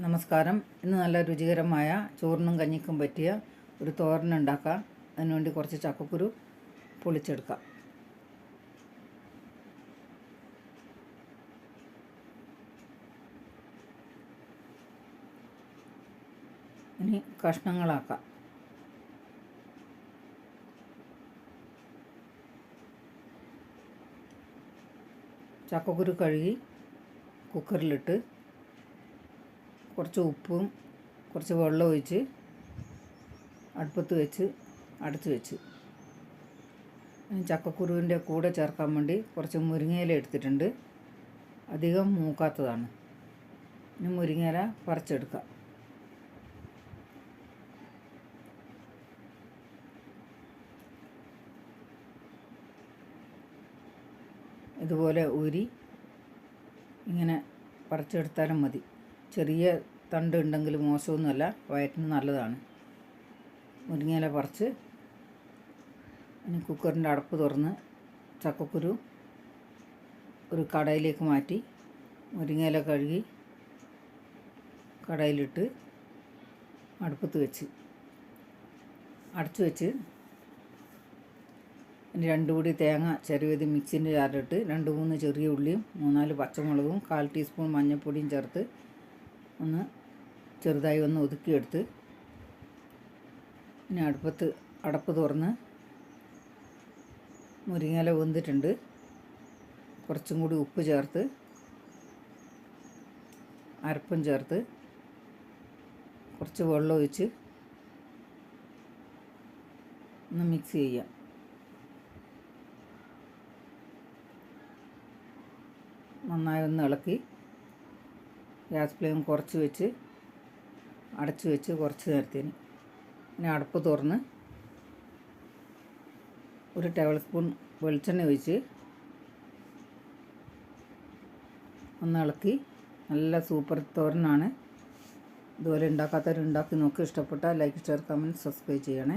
നമസ്കാരം. ഇന്ന് നല്ല രുചികരമായ ചോറിനും കഞ്ഞിക്കും പറ്റിയ ഒരു തോരൻ ഉണ്ടാക്കാം. അതിനുവേണ്ടി കുറച്ച് ചക്കക്കുരു പൊളിച്ചെടുക്കാം. ഇനി കഷ്ണങ്ങളാക്കാം. ചക്കക്കുരു കഴുകി കുക്കറിലിട്ട് കുറച്ച് ഉപ്പും കുറച്ച് വെള്ളം ഒഴിച്ച് അടുപ്പത്ത് വെച്ച് അടച്ച് വെച്ച്. ചക്കക്കുരുവിൻ്റെ കൂടെ ചേർക്കാൻ വേണ്ടി കുറച്ച് മുരിങ്ങയില എടുത്തിട്ടുണ്ട്. അധികം മൂക്കാത്തതാണ്. ഇനി മുരിങ്ങയില പറിച്ചെടുക്കാം. ഇതുപോലെ ഊരി ഇങ്ങനെ പറിച്ചെടുത്താലും മതി. ചെറിയ തണ്ട് ഉണ്ടെങ്കിൽ മോശമൊന്നുമല്ല, വയറ്റിന് നല്ലതാണ്. മുരിങ്ങയില പറിച്ച് ഇനി കുക്കറിൻ്റെ അടപ്പ് തുറന്ന് ചക്കക്കുരു ഒരു കടായിലേക്ക് മാറ്റി മുരിങ്ങയില കഴുകി കടായിലിട്ട് അടുപ്പത്ത് വെച്ച് അടച്ചു വെച്ച് ഇനി 2 പിടി തേങ്ങ ചിരവിയത് മിക്സിൻ്റെ ജാറിലിട്ട് 2-3 ചെറിയ ഉള്ളിയും 3-4 പച്ചമുളകും 1/4 ടീസ്പൂൺ മഞ്ഞൾപ്പൊടിയും ചേർത്ത് ഒന്ന് ചെറുതായി ഒന്ന് ഒതുക്കിയെടുത്ത് ഇനി അടപ്പ് തുറന്ന് മുരിങ്ങയില വെന്തിട്ടുണ്ട്. കുറച്ചും കൂടി ഉപ്പ് ചേർത്ത് അരപ്പും ചേർത്ത് കുറച്ച് വെള്ളം ഒഴിച്ച് ഒന്ന് മിക്സ് ചെയ്യാം. നന്നായി ഒന്ന് ഇളക്കി ഗ്യാസ് ഫ്ലെയിം കുറച്ച് വെച്ച് അടച്ച് വെച്ച് കുറച്ച് നേരത്തിന് ഇനി അടപ്പ് തുറന്ന് 1 ടേബിൾ സ്പൂൺ വെളിച്ചെണ്ണ ഒഴിച്ച് ഒന്ന് ഇളക്കി. നല്ല സൂപ്പർ തോരനാണ്. ഇതുപോലെ ഉണ്ടാക്കാത്തവർ ഉണ്ടാക്കി നോക്കി. ഇഷ്ടപ്പെട്ടാൽ ലൈക്ക്, ഷെയർ, കമൻറ്റ്, സബ്സ്ക്രൈബ് ചെയ്യണേ.